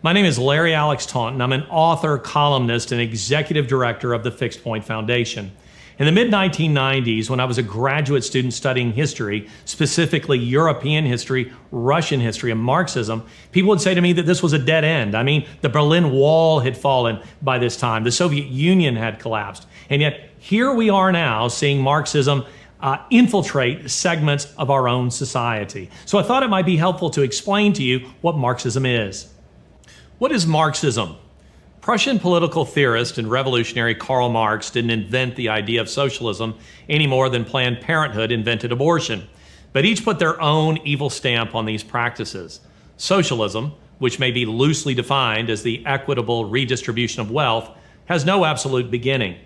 My name is Larry Alex Taunton. I'm an author, columnist, and executive director of the Fixed Point Foundation. In the mid-1990s, when I was a graduate student studying history, specifically European history, Russian history, and Marxism, people would say to me that this was a dead end. I mean, the Berlin Wall had fallen by this time. The Soviet Union had collapsed. And yet, here we are now seeing Marxism infiltrate segments of our own society. So I thought it might be helpful to explain to you what Marxism is. What is Marxism? Prussian political theorist and revolutionary Karl Marx didn't invent the idea of socialism any more than Planned Parenthood invented abortion, but each put their own evil stamp on these practices. Socialism, which may be loosely defined as the equitable redistribution of wealth, has no absolute beginning.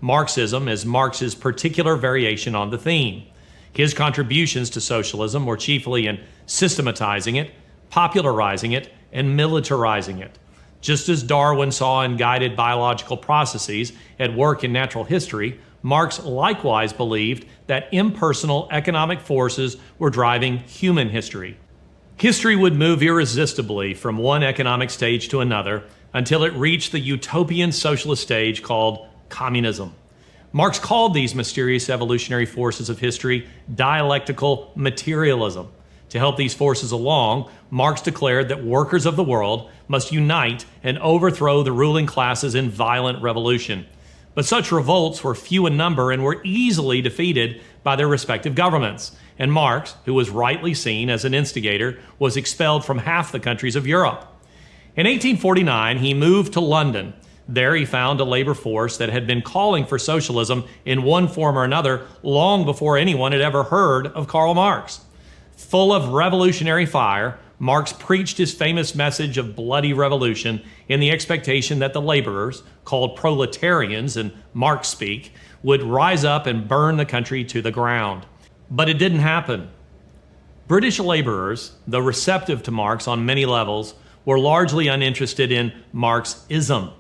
Marxism is Marx's particular variation on the theme. His contributions to socialism were chiefly in systematizing it, popularizing it, and militarizing it. Just as Darwin saw in guided biological processes at work in natural history, Marx likewise believed that impersonal economic forces were driving human history. History would move irresistibly from one economic stage to another until it reached the utopian socialist stage called communism. Marx called these mysterious evolutionary forces of history dialectical materialism. To help these forces along, Marx declared that workers of the world must unite and overthrow the ruling classes in violent revolution. But such revolts were few in number and were easily defeated by their respective governments. And Marx, who was rightly seen as an instigator, was expelled from half the countries of Europe. In 1849, he moved to London. There he found a labor force that had been calling for socialism in one form or another long before anyone had ever heard of Karl Marx. Full of revolutionary fire, Marx preached his famous message of bloody revolution in the expectation that the laborers, called proletarians in Marx speak, would rise up and burn the country to the ground. But it didn't happen. British laborers, though receptive to Marx on many levels, were largely uninterested in Marxism.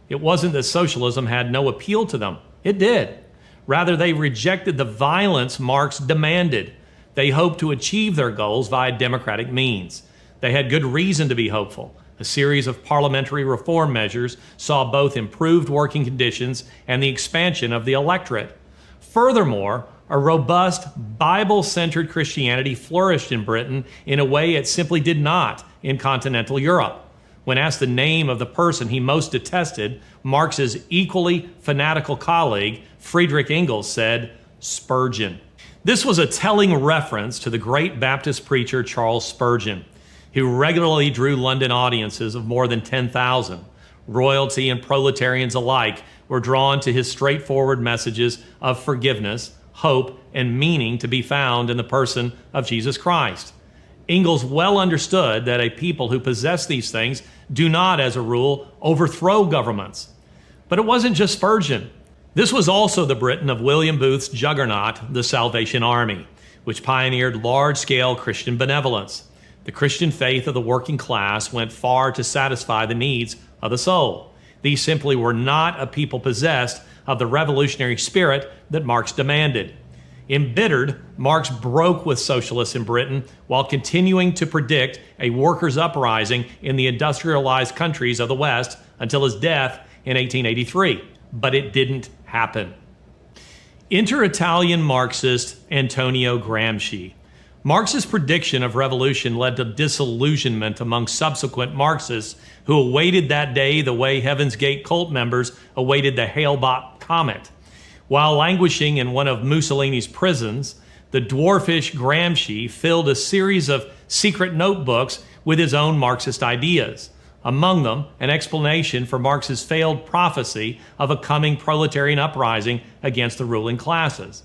It wasn't that socialism had no appeal to them. It did. Rather, they rejected the violence Marx demanded. They hoped to achieve their goals via democratic means. They had good reason to be hopeful. A series of parliamentary reform measures saw both improved working conditions and the expansion of the electorate. Furthermore, a robust, Bible-centered Christianity flourished in Britain in a way it simply did not in continental Europe. When asked the name of the person he most detested, Marx's equally fanatical colleague, Friedrich Engels, said, Spurgeon. This was a telling reference to the great Baptist preacher Charles Spurgeon, who regularly drew London audiences of more than 10,000. Royalty and proletarians alike were drawn to his straightforward messages of forgiveness, hope, and meaning to be found in the person of Jesus Christ. Engels well understood that a people who possess these things do not, as a rule, overthrow governments. But it wasn't just Spurgeon. This was also the Britain of William Booth's juggernaut, the Salvation Army, which pioneered large-scale Christian benevolence. The Christian faith of the working class went far to satisfy the needs of the soul. These simply were not a people possessed of the revolutionary spirit that Marx demanded. Embittered, Marx broke with socialists in Britain while continuing to predict a workers' uprising in the industrialized countries of the West until his death in 1883. But it didn't happen. Enter Italian Marxist Antonio Gramsci. Marx's prediction of revolution led to disillusionment among subsequent Marxists who awaited that day the way Heaven's Gate cult members awaited the Hale-Bopp comet. While languishing in one of Mussolini's prisons, the dwarfish Gramsci filled a series of secret notebooks with his own Marxist ideas. Among them, an explanation for Marx's failed prophecy of a coming proletarian uprising against the ruling classes.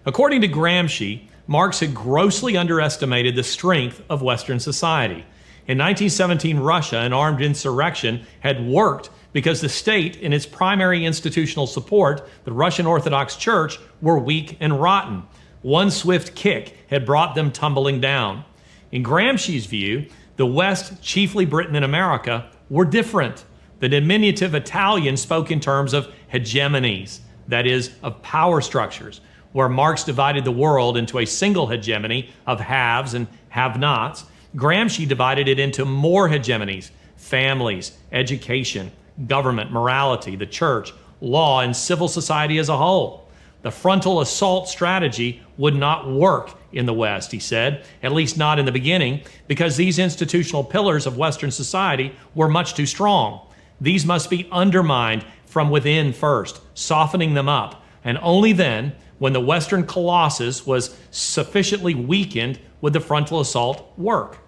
According to Gramsci, Marx had grossly underestimated the strength of Western society. In 1917 Russia, an armed insurrection had worked because the state and its primary institutional support, the Russian Orthodox Church, were weak and rotten. One swift kick had brought them tumbling down. In Gramsci's view, the West, chiefly Britain and America, were different. The diminutive Italian spoke in terms of hegemonies, that is, of power structures, where Marx divided the world into a single hegemony of haves and have-nots. Gramsci divided it into more hegemonies, families, education, government, morality, the church, law, and civil society as a whole. The frontal assault strategy would not work in the West, he said, at least not in the beginning, because these institutional pillars of Western society were much too strong. These must be undermined from within first, softening them up, and only then, when the Western colossus was sufficiently weakened, would the frontal assault work.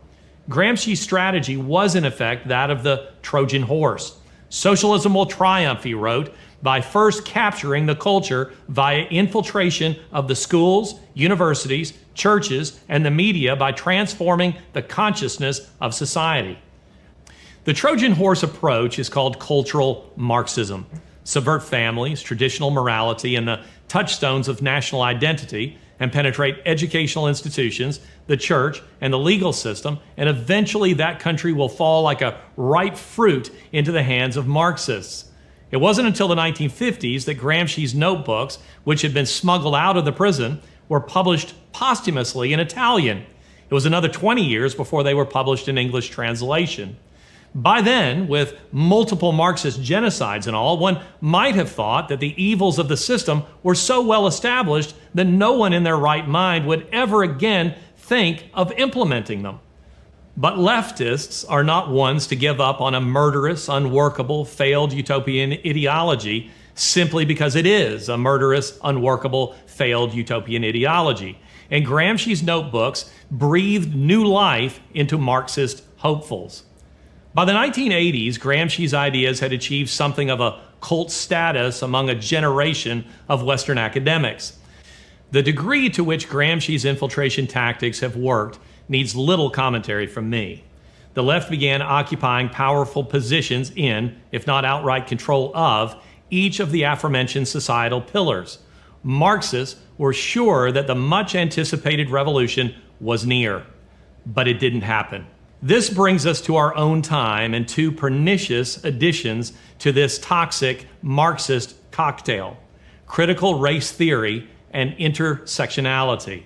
Gramsci's strategy was, in effect, that of the Trojan horse. Socialism will triumph, he wrote, by first capturing the culture via infiltration of the schools, universities, churches, and the media by transforming the consciousness of society. The Trojan horse approach is called cultural Marxism. Subvert families, traditional morality, and the touchstones of national identity, and penetrate educational institutions, the church, and the legal system, and eventually that country will fall like a ripe fruit into the hands of Marxists. It wasn't until the 1950s that Gramsci's notebooks, which had been smuggled out of the prison, were published posthumously in Italian. It was another 20 years before they were published in English translation. By then, with multiple Marxist genocides and all, one might have thought that the evils of the system were so well established that no one in their right mind would ever again think of implementing them. But leftists are not ones to give up on a murderous, unworkable, failed utopian ideology simply because it is a murderous, unworkable, failed utopian ideology. And Gramsci's notebooks breathed new life into Marxist hopefuls. By the 1980s, Gramsci's ideas had achieved something of a cult status among a generation of Western academics. The degree to which Gramsci's infiltration tactics have worked needs little commentary from me. The left began occupying powerful positions in, if not outright control of, each of the aforementioned societal pillars. Marxists were sure that the much anticipated revolution was near, but it didn't happen. This brings us to our own time and two pernicious additions to this toxic Marxist cocktail: critical race theory and intersectionality.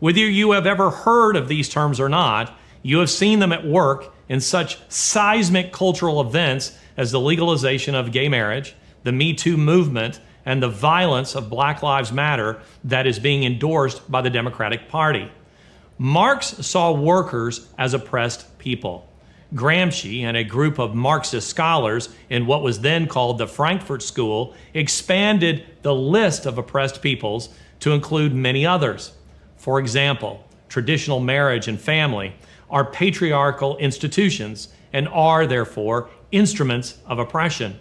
Whether you have ever heard of these terms or not, you have seen them at work in such seismic cultural events as the legalization of gay marriage, the Me Too movement, and the violence of Black Lives Matter that is being endorsed by the Democratic Party. Marx saw workers as oppressed people. Gramsci and a group of Marxist scholars in what was then called the Frankfurt School expanded the list of oppressed peoples to include many others. For example, traditional marriage and family are patriarchal institutions and are, therefore, instruments of oppression.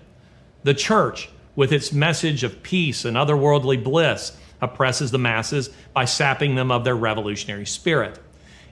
The church, with its message of peace and otherworldly bliss, oppresses the masses by sapping them of their revolutionary spirit.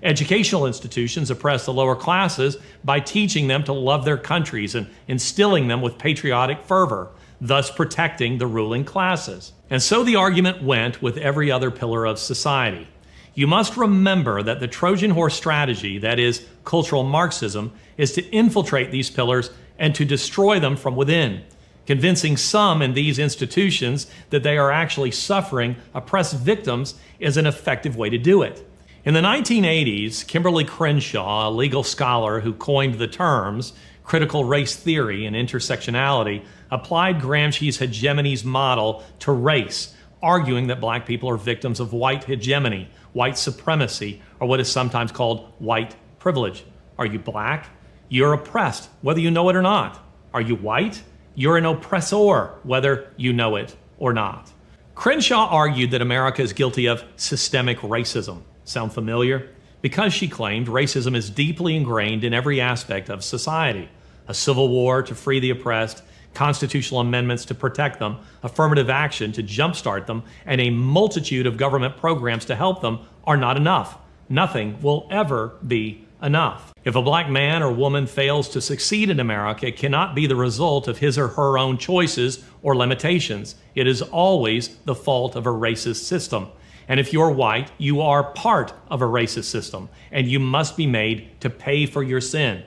Educational institutions oppress the lower classes by teaching them to love their countries and instilling them with patriotic fervor, thus protecting the ruling classes. And so the argument went with every other pillar of society. You must remember that the Trojan horse strategy, that is, cultural Marxism, is to infiltrate these pillars and to destroy them from within. Convincing some in these institutions that they are actually suffering oppressed victims is an effective way to do it. In the 1980s, Kimberly Crenshaw, a legal scholar who coined the terms critical race theory and intersectionality, applied Gramsci's hegemony's model to race, arguing that black people are victims of white hegemony, white supremacy, or what is sometimes called white privilege. Are you black? You're oppressed, whether you know it or not. Are you white? You're an oppressor, whether you know it or not. Crenshaw argued that America is guilty of systemic racism. Sound familiar? Because, she claimed, racism is deeply ingrained in every aspect of society. A civil war to free the oppressed, constitutional amendments to protect them, affirmative action to jumpstart them, and a multitude of government programs to help them are not enough. Nothing will ever be enough. If a black man or woman fails to succeed in America, it cannot be the result of his or her own choices or limitations. It is always the fault of a racist system. And if you're white, you are part of a racist system, and you must be made to pay for your sin.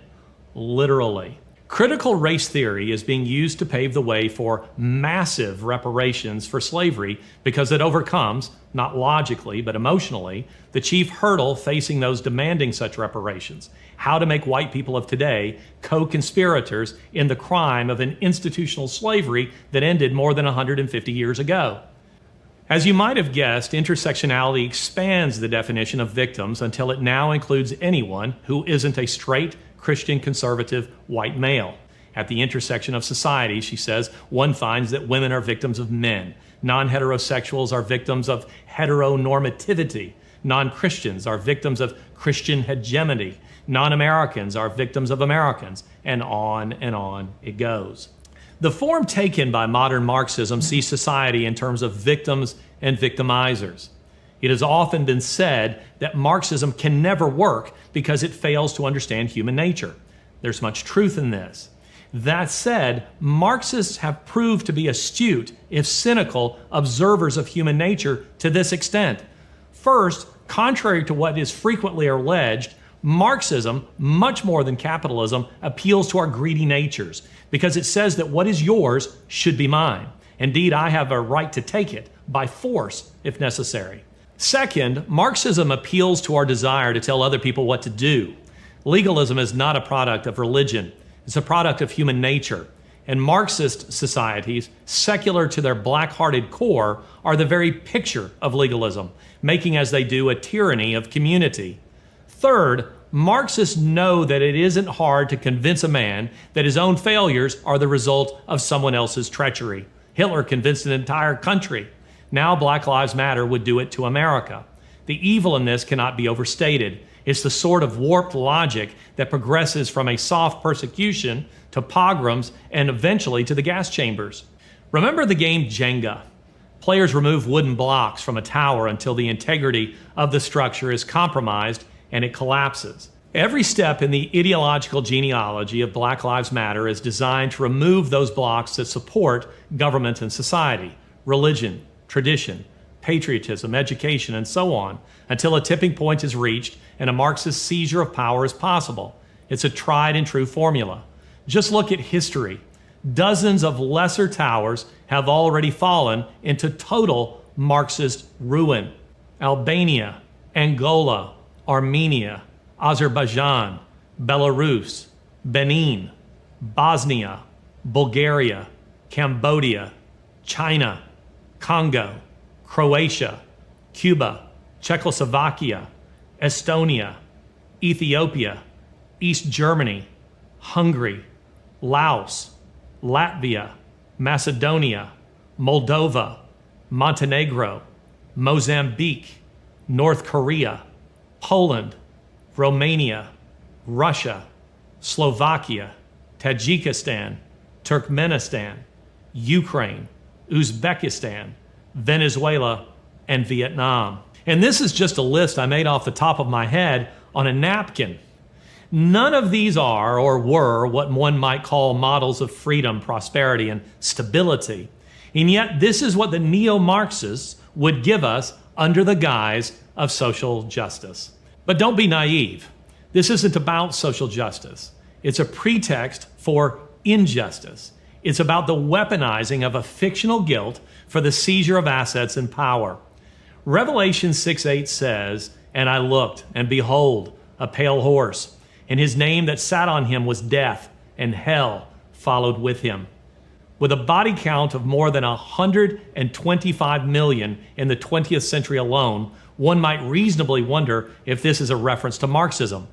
Literally. Critical race theory is being used to pave the way for massive reparations for slavery because it overcomes, not logically but emotionally, the chief hurdle facing those demanding such reparations: how to make white people of today co-conspirators in the crime of an institutional slavery that ended more than 150 years ago. As you might have guessed, intersectionality expands the definition of victims until it now includes anyone who isn't a straight, Christian conservative white male. At the intersection of society, she says, one finds that women are victims of men. Non-heterosexuals are victims of heteronormativity. Non-Christians are victims of Christian hegemony. Non-Americans are victims of Americans, and on it goes. The form taken by modern Marxism sees society in terms of victims and victimizers. It has often been said that Marxism can never work because it fails to understand human nature. There's much truth in this. That said, Marxists have proved to be astute, if cynical, observers of human nature to this extent. First, contrary to what is frequently alleged, Marxism, much more than capitalism, appeals to our greedy natures because it says that what is yours should be mine. Indeed, I have a right to take it by force if necessary. Second, Marxism appeals to our desire to tell other people what to do. Legalism is not a product of religion. It's a product of human nature. And Marxist societies, secular to their black-hearted core, are the very picture of legalism, making as they do a tyranny of community. Third, Marxists know that it isn't hard to convince a man that his own failures are the result of someone else's treachery. Hitler convinced an entire country. Now Black Lives Matter would do it to America. The evil in this cannot be overstated. It's the sort of warped logic that progresses from a soft persecution to pogroms and eventually to the gas chambers. Remember the game Jenga? Players remove wooden blocks from a tower until the integrity of the structure is compromised and it collapses. Every step in the ideological genealogy of Black Lives Matter is designed to remove those blocks that support government and society, religion, tradition, patriotism, education, and so on, until a tipping point is reached and a Marxist seizure of power is possible. It's a tried and true formula. Just look at history. Dozens of lesser towers have already fallen into total Marxist ruin. Albania, Angola, Armenia, Azerbaijan, Belarus, Benin, Bosnia, Bulgaria, Cambodia, China, Congo, Croatia, Cuba, Czechoslovakia, Estonia, Ethiopia, East Germany, Hungary, Laos, Latvia, Macedonia, Moldova, Montenegro, Mozambique, North Korea, Poland, Romania, Russia, Slovakia, Tajikistan, Turkmenistan, Ukraine, Uzbekistan, Venezuela, and Vietnam. And this is just a list I made off the top of my head on a napkin. None of these are or were what one might call models of freedom, prosperity, and stability. And yet this is what the neo-Marxists would give us under the guise of social justice. But don't be naive. This isn't about social justice. It's a pretext for injustice. It's about the weaponizing of a fictional guilt for the seizure of assets and power. Revelation 6:8 says, "And I looked, and behold, a pale horse, and his name that sat on him was Death, and hell followed with him." With a body count of more than 125 million in the 20th century alone, one might reasonably wonder if this is a reference to Marxism.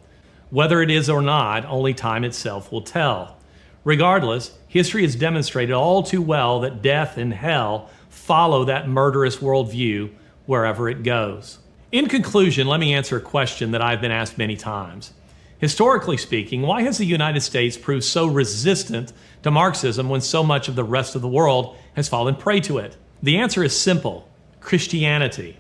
Whether it is or not, only time itself will tell. Regardless, history has demonstrated all too well that death and hell follow that murderous worldview wherever it goes. In conclusion, let me answer a question that I've been asked many times. Historically speaking, why has the United States proved so resistant to Marxism when so much of the rest of the world has fallen prey to it? The answer is simple: Christianity.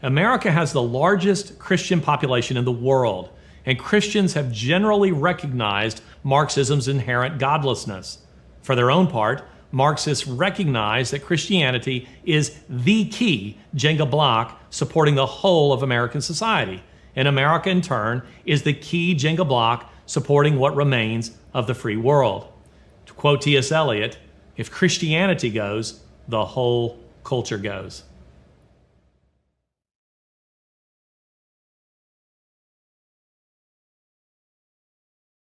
America has the largest Christian population in the world, and Christians have generally recognized Marxism's inherent godlessness. For their own part, Marxists recognize that Christianity is the key Jenga block supporting the whole of American society, and America in turn is the key Jenga block supporting what remains of the free world. To quote T.S. Eliot, if Christianity goes, the whole culture goes.